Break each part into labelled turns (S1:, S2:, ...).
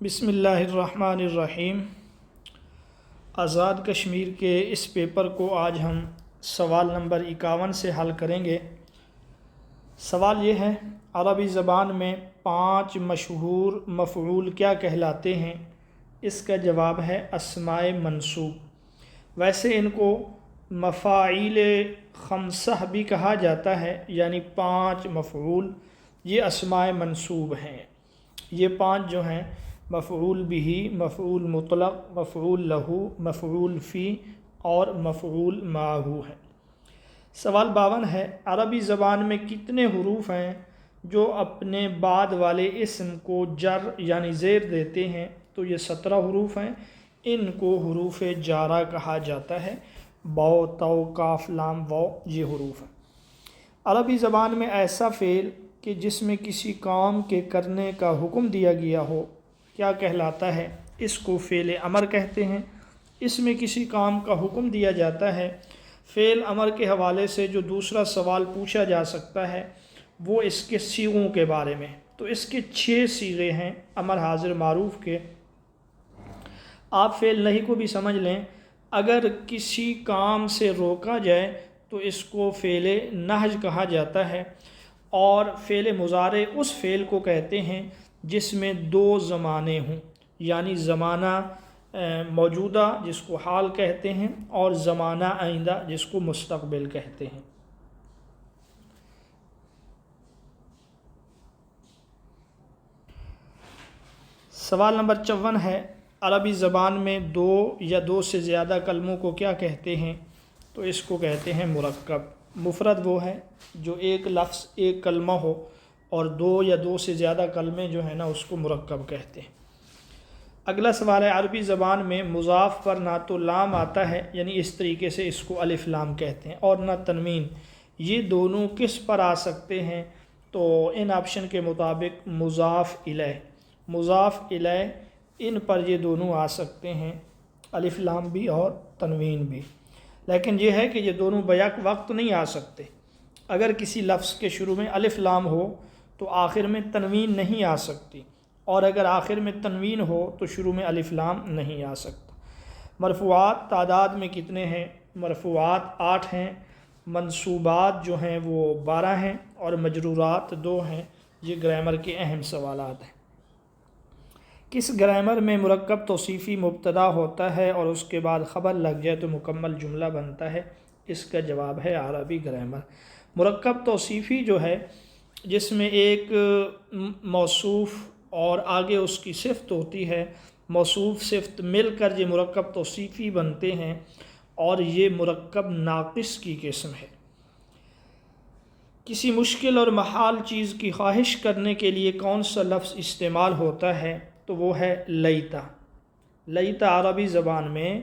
S1: بسم اللہ الرحمن الرحیم۔ آزاد کشمیر کے اس پیپر کو آج ہم سوال نمبر 51 سے حل کریں گے۔ سوال یہ ہے، عربی زبان میں 5 مشہور مفعول کیا کہلاتے ہیں؟ اس کا جواب ہے اسماء منصوب۔ ویسے ان کو مفاعیل خمسہ بھی کہا جاتا ہے، یعنی 5 مفعول یہ اسماء منصوب ہیں۔ یہ 5 جو ہیں مفعول بہ، مفعول مطلق، مفعول لہو، مفعول فی اور مفعول معہ ہے۔ سوال 52 ہے، عربی زبان میں کتنے حروف ہیں جو اپنے بعد والے اسم کو جر یعنی زیر دیتے ہیں؟ تو یہ 17 حروف ہیں۔ ان کو حروف جارہ کہا جاتا ہے۔ با، تو، کاف، لام، واو یہ حروف ہیں۔ عربی زبان میں ایسا فعل کہ جس میں کسی کام کے کرنے کا حکم دیا گیا ہو کیا کہلاتا ہے؟ اس کو فعل امر کہتے ہیں۔ اس میں کسی کام کا حکم دیا جاتا ہے۔ فعل امر کے حوالے سے جو دوسرا سوال پوچھا جا سکتا ہے وہ اس کے صیغوں کے بارے میں۔ تو اس کے 6 صیغے ہیں امر حاضر معروف کے۔ آپ فعل نہی کو بھی سمجھ لیں، اگر کسی کام سے روکا جائے تو اس کو فعل نہج کہا جاتا ہے۔ اور فعل مضارع اس فعل کو کہتے ہیں جس میں 2 زمانے ہوں، یعنی زمانہ موجودہ جس کو حال کہتے ہیں اور زمانہ آئندہ جس کو مستقبل کہتے ہیں۔ سوال نمبر 54 ہے، عربی زبان میں 2 یا 2 سے زیادہ کلموں کو کیا کہتے ہیں؟ تو اس کو کہتے ہیں مرکب۔ مفرد وہ ہے جو ایک لفظ ایک کلمہ ہو، اور 2 یا 2 سے زیادہ کلمے جو ہیں نا اس کو مرکب کہتے ہیں۔ اگلا سوال ہے، عربی زبان میں مضاف پر نہ تو لام آتا ہے، یعنی اس طریقے سے اس کو الف لام کہتے ہیں، اور نہ تنوین۔ یہ دونوں کس پر آ سکتے ہیں؟ تو ان آپشن کے مطابق مضاف الیہ ان پر یہ دونوں آ سکتے ہیں، الف لام بھی اور تنوین بھی۔ لیکن یہ ہے کہ یہ دونوں بیک وقت نہیں آ سکتے۔ اگر کسی لفظ کے شروع میں الف لام ہو تو آخر میں تنوین نہیں آ سکتی، اور اگر آخر میں تنوین ہو تو شروع میں الف لام نہیں آ سکتا۔ مرفوعات تعداد میں کتنے ہیں؟ مرفوعات 8 ہیں، منصوبات جو ہیں وہ 12 ہیں، اور مجرورات 2 ہیں۔ یہ گرامر کے اہم سوالات ہیں۔ کس گرامر میں مرکب توصیفی مبتدا ہوتا ہے اور اس کے بعد خبر لگ جائے تو مکمل جملہ بنتا ہے؟ اس کا جواب ہے عربی گرامر۔ مرکب توصیفی جو ہے جس میں ایک موصوف اور آگے اس کی صفت ہوتی ہے، موصوف صفت مل کر یہ مرکب توصیفی بنتے ہیں، اور یہ مرکب ناقص کی قسم ہے۔ کسی مشکل اور محال چیز کی خواہش کرنے کے لیے کون سا لفظ استعمال ہوتا ہے؟ تو وہ ہے لیتا۔ لیتا عربی زبان میں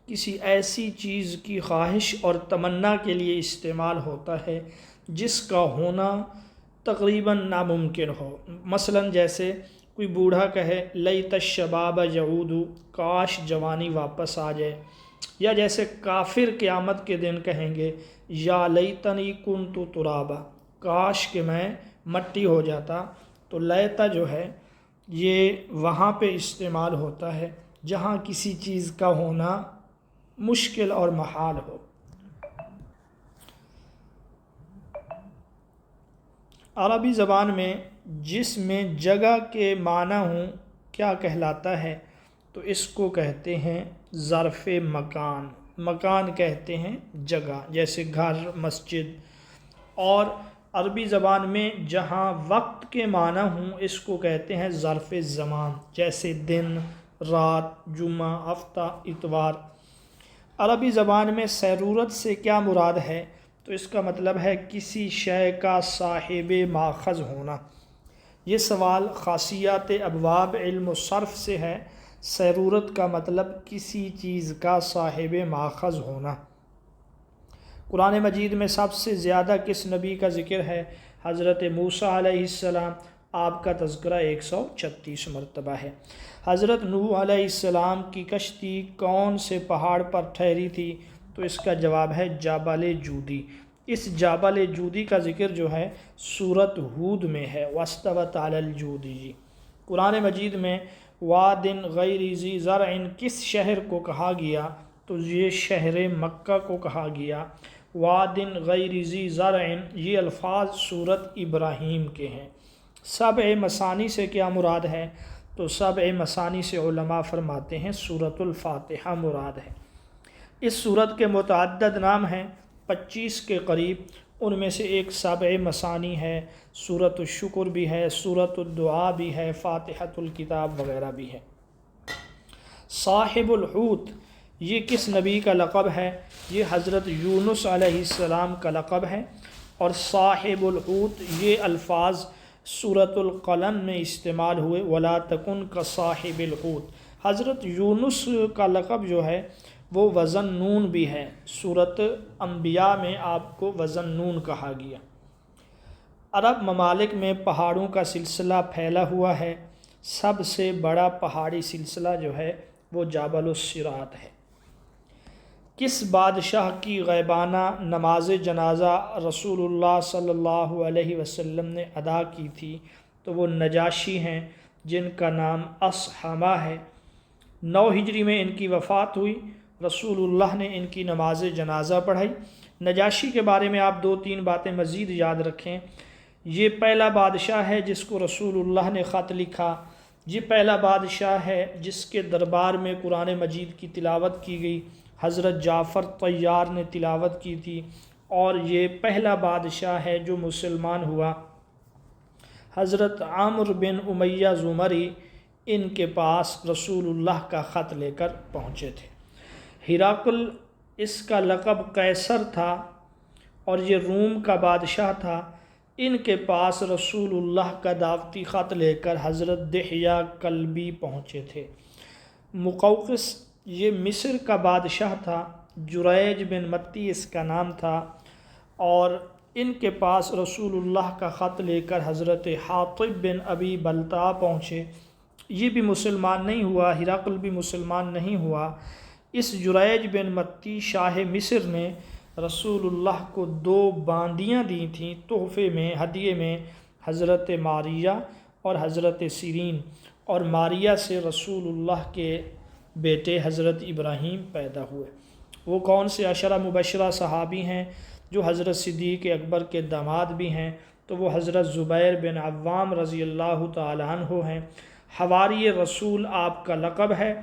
S1: کسی ایسی چیز کی خواہش اور تمنا کے لیے استعمال ہوتا ہے جس کا ہونا تقریباً ناممکن ہو۔ مثلاً جیسے کوئی بوڑھا کہے لیت الشباب یعود، کاش جوانی واپس آ جائے، یا جیسے کافر قیامت کے دن کہیں گے یا لیتنی کنت ترابا، کاش کہ میں مٹی ہو جاتا۔ تو لیتا جو ہے یہ وہاں پہ استعمال ہوتا ہے جہاں کسی چیز کا ہونا مشکل اور محال ہو۔ عربی زبان میں جس میں جگہ کے معنی ہوں کیا کہلاتا ہے؟ تو اس کو کہتے ہیں ظرف مکان۔ مکان کہتے ہیں جگہ، جیسے گھر، مسجد۔ اور عربی زبان میں جہاں وقت کے معنی ہوں اس کو کہتے ہیں ظرف زمان، جیسے دن، رات، جمعہ، ہفتہ، اتوار۔ عربی زبان میں سیرورت سے کیا مراد ہے؟ تو اس کا مطلب ہے کسی شے کا صاحب ماخذ ہونا۔ یہ سوال خاصیات ابواب علم و صرف سے ہے۔ سیرورت کا مطلب کسی چیز کا صاحب ماخذ ہونا۔ قرآن مجید میں سب سے زیادہ کس نبی کا ذکر ہے؟ حضرت موسیٰ علیہ السلام۔ آپ کا تذکرہ 136 مرتبہ ہے۔ حضرت نوح علیہ السلام کی کشتی کون سے پہاڑ پر ٹھہری تھی؟ تو اس کا جواب ہے جبل جودی۔ اس جبل جودی کا ذکر جو ہے سورۃ ہود میں ہے، واستوت علی الجودی۔ قرآن مجید میں وادن غیر ذی زرع کس شہر کو کہا گیا؟ تو یہ شہر مکہ کو کہا گیا۔ وادن غیر ذی زرع یہ الفاظ سورت ابراہیم کے ہیں۔ سبع مثانی سے کیا مراد ہے؟ تو سبع مثانی سے علماء فرماتے ہیں سورت الفاتحہ مراد ہے۔ اس سورت کے متعدد نام ہیں، 25 کے قریب، ان میں سے ایک سبع مثانی ہے، سورت الشکر بھی ہے، سورت الدعاء بھی ہے، فاتحۃ الکتاب وغیرہ بھی ہے۔ صاحب الحوت یہ کس نبی کا لقب ہے؟ یہ حضرت یونس علیہ السلام کا لقب ہے، اور صاحب الحوت یہ الفاظ سورت القلم میں استعمال ہوئے، ولا تکن کصاحب الحوت۔ حضرت یونس کا لقب جو ہے وہ وزن نون بھی ہے، سورت انبیاء میں آپ کو وزن نون کہا گیا۔ عرب ممالک میں پہاڑوں کا سلسلہ پھیلا ہوا ہے، سب سے بڑا پہاڑی سلسلہ جو ہے وہ جبل الصراط ہے۔ کس بادشاہ کی غیبانہ نماز جنازہ رسول اللہ صلی اللہ علیہ وسلم نے ادا کی تھی؟ تو وہ نجاشی ہیں، جن کا نام اصحمہ ہے۔ 9 ہجری میں ان کی وفات ہوئی، رسول اللہ نے ان کی نماز جنازہ پڑھائی۔ نجاشی کے بارے میں آپ 2-3 باتیں مزید یاد رکھیں۔ یہ پہلا بادشاہ ہے جس کو رسول اللہ نے خط لکھا، یہ پہلا بادشاہ ہے جس کے دربار میں قرآن مجید کی تلاوت کی گئی، حضرت جعفر طیار نے تلاوت کی تھی، اور یہ پہلا بادشاہ ہے جو مسلمان ہوا۔ حضرت عامر بن امیہ زمری ان کے پاس رسول اللہ کا خط لے کر پہنچے تھے۔ ہرقل اس کا لقب قیصر تھا، اور یہ روم کا بادشاہ تھا۔ ان کے پاس رسول اللہ کا دعوتی خط لے کر حضرت دحیہ کلبی پہنچے تھے۔ مقوقس یہ مصر کا بادشاہ تھا، جریج بن متی اس کا نام تھا، اور ان کے پاس رسول اللہ کا خط لے کر حضرت حاطب بن ابی بلتع پہنچے۔ یہ بھی مسلمان نہیں ہوا، ہرقل بھی مسلمان نہیں ہوا۔ اس جریج بن متی شاہ مصر نے رسول اللہ کو 2 باندیاں دی تھیں تحفے میں، ہدیے میں، حضرت ماریہ اور حضرت سیرین، اور ماریہ سے رسول اللہ کے بیٹے حضرت ابراہیم پیدا ہوئے۔ وہ کون سے 10 مبشرہ صحابی ہیں جو حضرت صدیق اکبر کے داماد بھی ہیں؟ تو وہ حضرت زبیر بن عوام رضی اللہ تعالیٰ عنہ ہیں۔ حواری رسول آپ کا لقب ہے،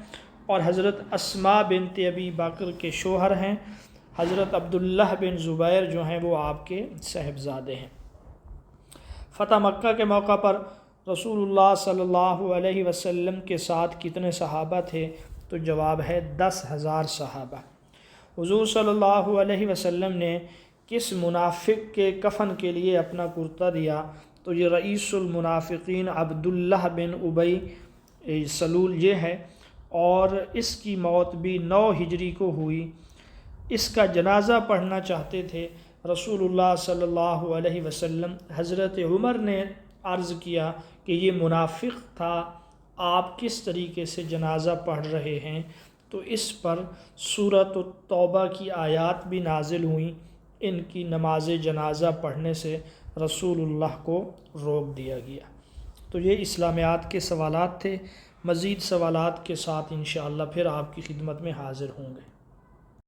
S1: اور حضرت اسماء بنت ابی بکر کے شوہر ہیں۔ حضرت عبداللہ بن زبیر جو ہیں وہ آپ کے صاحبزادے ہیں۔ فتح مکہ کے موقع پر رسول اللہ صلی اللہ علیہ وسلم کے ساتھ کتنے صحابہ تھے؟ تو جواب ہے 10,000 صحابہ۔ حضور صلی اللہ علیہ وسلم نے کس منافق کے کفن کے لیے اپنا کرتا دیا؟ تو یہ رئیس المنافقین عبداللہ بن ابی سلول یہ ہے، اور اس کی موت بھی 9 ہجری کو ہوئی۔ اس کا جنازہ پڑھنا چاہتے تھے رسول اللہ صلی اللہ علیہ وسلم۔ حضرت عمر نے عرض کیا کہ یہ منافق تھا، آپ کس طریقے سے جنازہ پڑھ رہے ہیں؟ تو اس پر سورۃ التوبہ کی آیات بھی نازل ہوئیں، ان کی نماز جنازہ پڑھنے سے رسول اللہ کو روک دیا گیا۔ تو یہ اسلامیات کے سوالات تھے، مزید سوالات کے ساتھ انشاءاللہ پھر آپ کی خدمت میں حاضر ہوں گے۔